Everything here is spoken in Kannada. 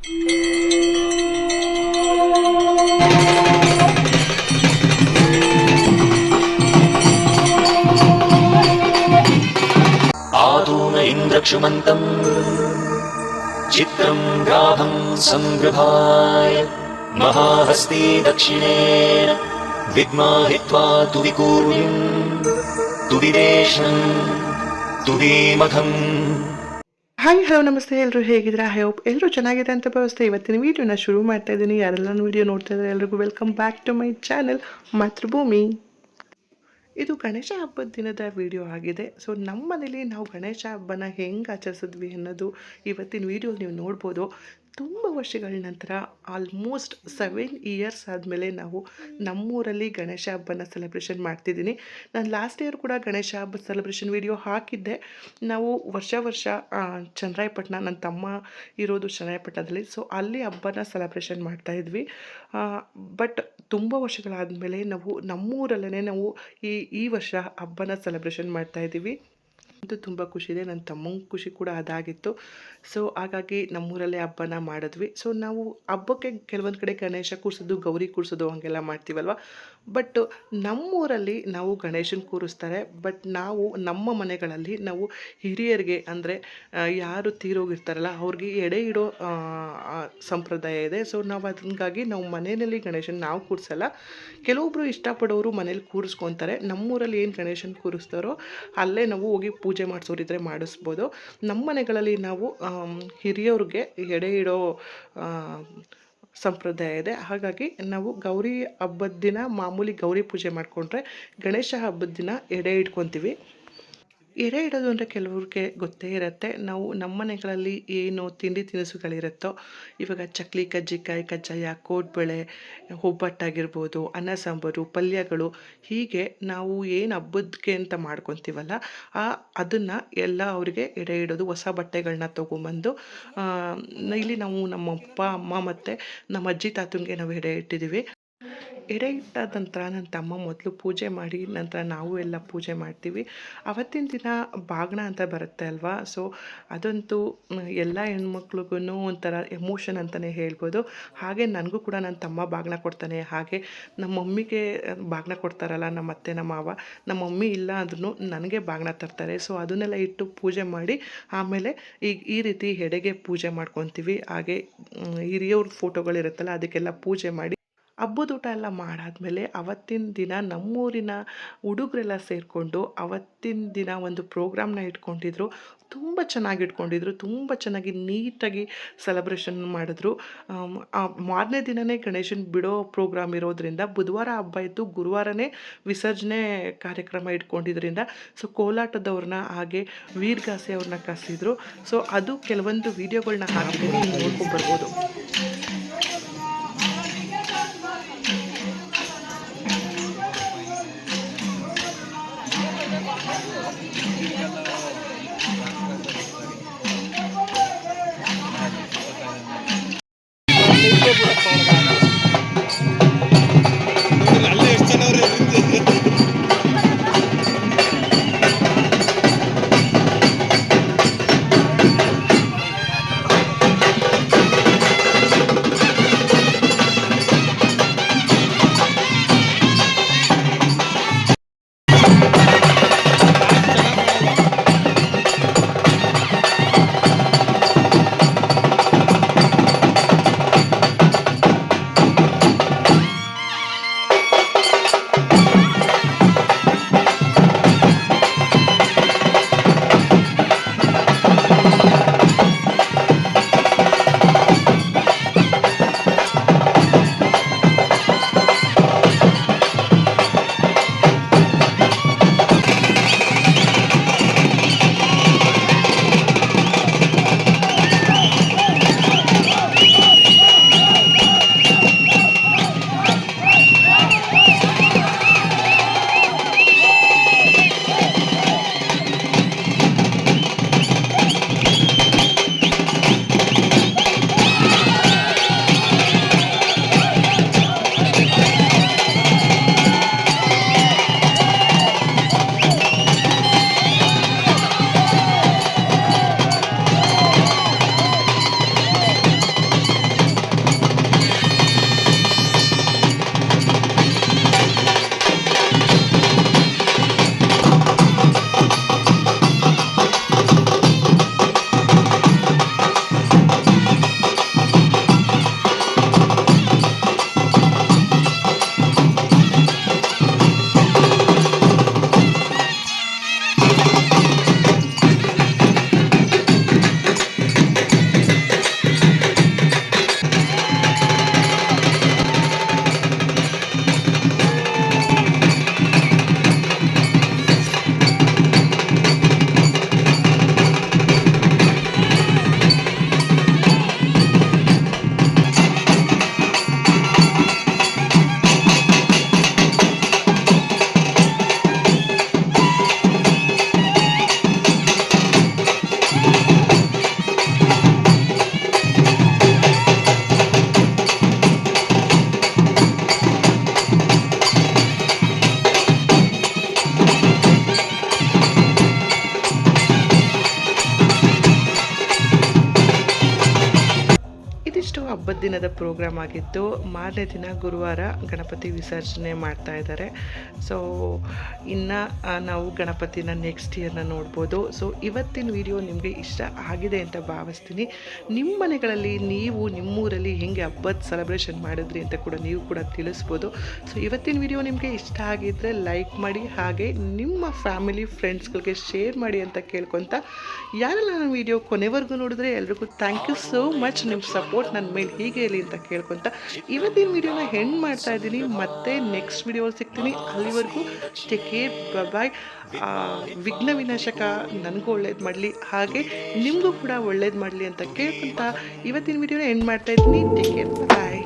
आदून इन्द्रक्षुमन्तं चित्रं ग्राभं संगृभाय महाहस्ती दक्षिणेन विद्माहित्वा तु विकूर्मिं तु विदेशं तु विमखम्. ಹಾಯ್ ಹಲೋ ನಮಸ್ತೆ, ಎಲ್ಲರೂ ಹೇಗಿದ್ದೀರಾ? ಐ ಹೋಪ್ ಎಲ್ಲರೂ ಚೆನ್ನಾಗಿದೆ ಅಂತ ಭಾವಿಸ್ತೆ. ಇವತ್ತಿನ ವೀಡಿಯೋನ ಶುರು ಮಾಡ್ತಾ ಇದ್ದೀನಿ. ಯಾರೆಲ್ಲ ವೀಡಿಯೋ ನೋಡ್ತಾ ಇದ್ದಾರೆ ಎಲ್ರಿಗೂ welcome back to my channel Mathrubhumi. ಇದು ಗಣೇಶ ಹಬ್ಬದ ದಿನದ ವಿಡಿಯೋ ಆಗಿದೆ. ಸೊ ನಮ್ಮ ಮನೇಲಿ ನಾವು ಗಣೇಶ ಹಬ್ಬನ ಹೆಂಗೆ ಆಚರಿಸಿದ್ವಿ ಅನ್ನೋದು ಇವತ್ತಿನ ವಿಡಿಯೋ ನೀವು ನೋಡ್ಬೋದು. ತುಂಬ ವರ್ಷಗಳ ನಂತರ ಆಲ್ಮೋಸ್ಟ್ 7 ಇಯರ್ಸ್ ಆದಮೇಲೆ ನಾವು ನಮ್ಮೂರಲ್ಲಿ ಗಣೇಶ ಹಬ್ಬನ ಸೆಲೆಬ್ರೇಷನ್ ಮಾಡ್ತಿದ್ದೀನಿ. ನಾನು ಲಾಸ್ಟ್ ಇಯರ್ ಕೂಡ ಗಣೇಶ ಹಬ್ಬದ ಸೆಲೆಬ್ರೇಷನ್ ವಿಡಿಯೋ ಹಾಕಿದ್ದೆ. ನಾವು ವರ್ಷ ಚನ್ನರಾಯಪಟ್ಟಣ, ನನ್ನ ತಮ್ಮ ಇರೋದು ಚನ್ನರಾಯಪಟ್ಟಣದಲ್ಲಿ, ಸೊ ಅಲ್ಲಿ ಹಬ್ಬನ ಸೆಲೆಬ್ರೇಷನ್ ಮಾಡ್ತಾಯಿದ್ವಿ. ಬಟ್ ತುಂಬ ವರ್ಷಗಳಾದಮೇಲೆ ನಾವು ನಮ್ಮೂರಲ್ಲೇ ನಾವು ಈ ವರ್ಷ ಹಬ್ಬನ ಸೆಲೆಬ್ರೇಷನ್ ಮಾಡ್ತಾಯಿದ್ದೀವಿ. ಅದು ತುಂಬ ಖುಷಿ ಇದೆ. ನನ್ನ ತಮ್ಮಂಗೆ ಖುಷಿ ಕೂಡ ಅದಾಗಿತ್ತು. ಸೊ ಹಾಗಾಗಿ ನಮ್ಮೂರಲ್ಲೇ ಹಬ್ಬನ ಮಾಡಿದ್ವಿ. ಸೊ ನಾವು ಹಬ್ಬಕ್ಕೆ ಕೆಲವೊಂದು ಕಡೆ ಗಣೇಶ ಕೂರಿಸೋದು, ಗೌರಿ ಕೂರಿಸೋದು ಹಾಗೆಲ್ಲ ಮಾಡ್ತೀವಲ್ವ. ಬಟ್ ನಮ್ಮೂರಲ್ಲಿ ನಾವು ಗಣೇಶನ ಕೂರಿಸ್ತಾರೆ. ಬಟ್ ನಾವು ನಮ್ಮ ಮನೆಗಳಲ್ಲಿ ನಾವು ಹಿರಿಯರಿಗೆ, ಅಂದರೆ ಯಾರು ತೀರೋಗಿರ್ತಾರಲ್ಲ ಅವ್ರಿಗೆ ಎಡೆ ಇಡೋ ಸಂಪ್ರದಾಯ ಇದೆ. ಸೊ ನಾವು ಅದಕ್ಕಾಗಿ ನಾವು ಮನೆಯಲ್ಲಿ ಗಣೇಶನ ನಾವು ಕೂರಿಸಲ್ಲ. ಕೆಲವೊಬ್ಬರು ಇಷ್ಟಪಡೋರು ಮನೇಲಿ ಕೂರಿಸ್ಕೊತಾರೆ. ನಮ್ಮೂರಲ್ಲಿ ಏನು ಗಣೇಶನ ಕೂರಿಸ್ತಾರೋ ಅಲ್ಲೇ ನಾವು ಹೋಗಿ ಪೂಜೆ ಮಾಡಿಸೋರಿದ್ರೆ ಮಾಡಿಸ್ಬೋದು. ನಮ್ಮ ಮನೆಗಳಲ್ಲಿ ನಾವು ಹಿರಿಯವ್ರಿಗೆ ಎಡೆ ಇಡೋ ಸಂಪ್ರದಾಯ ಇದೆ. ಹಾಗಾಗಿ ನಾವು ಗೌರಿ ಹಬ್ಬದ ದಿನ ಮಾಮೂಲಿ ಗೌರಿ ಪೂಜೆ ಮಾಡಿಕೊಂಡ್ರೆ, ಗಣೇಶ ಹಬ್ಬದ ದಿನ ಎಡೆ ಇಟ್ಕೊತೀವಿ. ಎಡೆ ಇಡೋದು ಅಂದರೆ ಕೆಲವ್ರಿಗೆ ಗೊತ್ತೇ ಇರುತ್ತೆ. ನಾವು ನಮ್ಮ ಮನೆಗಳಲ್ಲಿ ಏನು ತಿಂಡಿ ತಿನಿಸುಗಳಿರುತ್ತೋ, ಇವಾಗ ಚಕ್ಲಿ, ಕಜ್ಜಿಕಾಯಿ, ಕಜ್ಜಾಯ, ಕೋಡ್ಬಳೆ, ಒಬ್ಬಟ್ಟಾಗಿರ್ಬೋದು, ಅನ್ನ ಸಾಂಬಾರು, ಪಲ್ಯಗಳು, ಹೀಗೆ ನಾವು ಏನು ಹಬ್ಬದಕ್ಕೆ ಅಂತ ಮಾಡ್ಕೊತೀವಲ್ಲ ಅದನ್ನು ಎಲ್ಲ ಅವರಿಗೆ ಎಡೆ ಇಡೋದು. ಹೊಸ ಬಟ್ಟೆಗಳನ್ನ ತೊಗೊಂಬಂದು ಇಲ್ಲಿ ನಾವು ನಮ್ಮ ಅಪ್ಪ ಅಮ್ಮ ಮತ್ತು ನಮ್ಮ ಅಜ್ಜಿ ತಾತಂಗೆ ನಾವು ಎಡೆ ಇಟ್ಟಿದ್ದೀವಿ. ಎಡೆ ಇಟ್ಟಾದ ನಂತರ ನನ್ನ ತಮ್ಮ ಮೊದಲು ಪೂಜೆ ಮಾಡಿ ನಂತರ ನಾವು ಎಲ್ಲ ಪೂಜೆ ಮಾಡ್ತೀವಿ. ಅವತ್ತಿನ ದಿನ ಬಾಗಿನ ಅಂತ ಬರುತ್ತೆ ಅಲ್ವಾ. ಸೊ ಅದಂತೂ ಎಲ್ಲ ಹೆಣ್ಮಕ್ಳಿಗೂ ಒಂಥರ ಎಮೋಷನ್ ಅಂತಲೇ ಹೇಳ್ಬೋದು. ಹಾಗೆ ನನಗೂ ಕೂಡ ನನ್ನ ತಮ್ಮ ಬಾಗಿನ ಕೊಡ್ತಾನೆ. ಹಾಗೆ ನಮ್ಮ ಮಮ್ಮಿಗೆ ಬಾಗಿನ ಕೊಡ್ತಾರಲ್ಲ ನಮ್ಮ ಅತ್ತೆ, ನಮ್ಮ ಮಾವ. ನಮ್ಮ ಮಮ್ಮಿ ಇಲ್ಲ ಅಂದ್ರೂ ನನಗೆ ಬಾಗಿನ ತರ್ತಾರೆ. ಸೊ ಅದನ್ನೆಲ್ಲ ಇಟ್ಟು ಪೂಜೆ ಮಾಡಿ ಆಮೇಲೆ ಈ ರೀತಿ ಎಡೆಗೆ ಪೂಜೆ ಮಾಡ್ಕೊತೀವಿ. ಹಾಗೆ ಹಿರಿಯವ್ರ ಫೋಟೋಗಳಿರುತ್ತಲ್ಲ ಅದಕ್ಕೆಲ್ಲ ಪೂಜೆ ಮಾಡಿ ಹಬ್ಬದ ಊಟ ಎಲ್ಲ ಮಾಡಾದಮೇಲೆ ಅವತ್ತಿನ ದಿನ ನಮ್ಮೂರಿನ ಹುಡುಗರೆಲ್ಲ ಸೇರಿಕೊಂಡು ಅವತ್ತಿನ ದಿನ ಒಂದು ಪ್ರೋಗ್ರಾಮ್ನ ಇಟ್ಕೊಂಡಿದ್ರು. ತುಂಬ ಚೆನ್ನಾಗಿ ಇಟ್ಕೊಂಡಿದ್ರು. ತುಂಬ ಚೆನ್ನಾಗಿ ನೀಟಾಗಿ ಸೆಲೆಬ್ರೇಷನ್ ಮಾಡಿದ್ರು. ಮಾರನೇ ದಿನವೇ ಗಣೇಶನ ಬಿಡೋ ಪ್ರೋಗ್ರಾಮ್ ಇರೋದ್ರಿಂದ ಬುಧವಾರ ಹಬ್ಬ ಇತ್ತು, ಗುರುವಾರನೇ ವಿಸರ್ಜನೆ ಕಾರ್ಯಕ್ರಮ ಇಟ್ಕೊಂಡಿದ್ರಿಂದ ಸೊ ಕೋಲಾಟದವ್ರನ್ನ ಹಾಗೆ ವೀರಗಾಸೆ ಅವ್ರನ್ನ ಕರೆಸಿದ್ರು. ಸೊ ಅದು ಕೆಲವೊಂದು ವೀಡಿಯೋಗಳನ್ನ ಹಾಕಿದ್ದೀನಿ, ನೀವು ನೋಡ್ಕೊಂಡ್ಬರ್ಬೋದು. ಇದಿಷ್ಟು ಹಬ್ಬದ ದಿನದ ಪ್ರೋಗ್ರಾಮ್ ಆಗಿತ್ತು. ಮಾರನೇ ದಿನ ಗುರುವಾರ ಗಣಪತಿ ವಿಸರ್ಜನೆ ಮಾಡ್ತಾ ಇದ್ದಾರೆ. ಸೊ ಇನ್ನು ನಾವು ಗಣಪತಿನ ನೆಕ್ಸ್ಟ್ ಇಯರ್ನ ನೋಡ್ಬೋದು. ಸೊ ಇವತ್ತಿನ ವಿಡಿಯೋ ನಿಮಗೆ ಇಷ್ಟ ಆಗಿದೆ ಅಂತ ಭಾವಿಸ್ತೀನಿ. ನಿಮ್ಮ ಮನೆಗಳಲ್ಲಿ ನೀವು ನಿಮ್ಮೂರಲ್ಲಿ ಹೆಂಗೆ ಹಬ್ಬದ ಸೆಲೆಬ್ರೇಷನ್ ಮಾಡಿದ್ರಿ ಅಂತ ಕೂಡ ನೀವು ಕೂಡ ತಿಳಿಸ್ಬೋದು. ಸೊ ಇವತ್ತಿನ ವಿಡಿಯೋ ನಿಮಗೆ ಇಷ್ಟ ಆಗಿದ್ದರೆ ಲೈಕ್ ಮಾಡಿ, ಹಾಗೆ ನಿಮ್ಮ ಫ್ಯಾಮಿಲಿ ಫ್ರೆಂಡ್ಸ್ಗಳಿಗೆ ಶೇರ್ ಮಾಡಿ ಅಂತ ಕೇಳ್ಕೊತ, ಯಾರೆಲ್ಲ ನನ್ನ ವಿಡಿಯೋ ಕೊನೆವರೆಗೂ ನೋಡಿದ್ರೆ ಎಲ್ರಿಗೂ ಥ್ಯಾಂಕ್ ಯು ಸೋ ಮಚ್. ನಿಮ್ಮ ಸಪೋರ್ಟ್ ನನ್ನ ಮೇಲೆ ಹೀಗೆ ಇರಲಿ ಅಂತ ಕೇಳ್ಕೊತ ಇವತ್ತಿನ ವಿಡಿಯೋನ ಹೆಂಡ್ ಮಾಡ್ತಾ ಇದ್ದೀನಿ. ಮತ್ತೆ ನೆಕ್ಸ್ಟ್ ವಿಡಿಯೋ ಸಿಗ್ತೀನಿ. ಅಲ್ಲಿವರೆಗೂ ಟೇಕ್ ಕೇರ್, ಬಾಯ್. ವಿಘ್ನ ವಿನಾಶಕ ನನಗೂ ಒಳ್ಳೇದು ಮಾಡಲಿ, ಹಾಗೆ ನಿಮಗೂ ಕೂಡ ಒಳ್ಳೇದು ಮಾಡಲಿ ಅಂತ ಕೇಳ್ಕೊತ ಇವತ್ತಿನ ವಿಡಿಯೋನ ಎಂಡ್ ಮಾಡ್ತಾ ಇದ್ದೀನಿ. ಟೇಕ್ ಕೇರ್, ಬಾಯ್.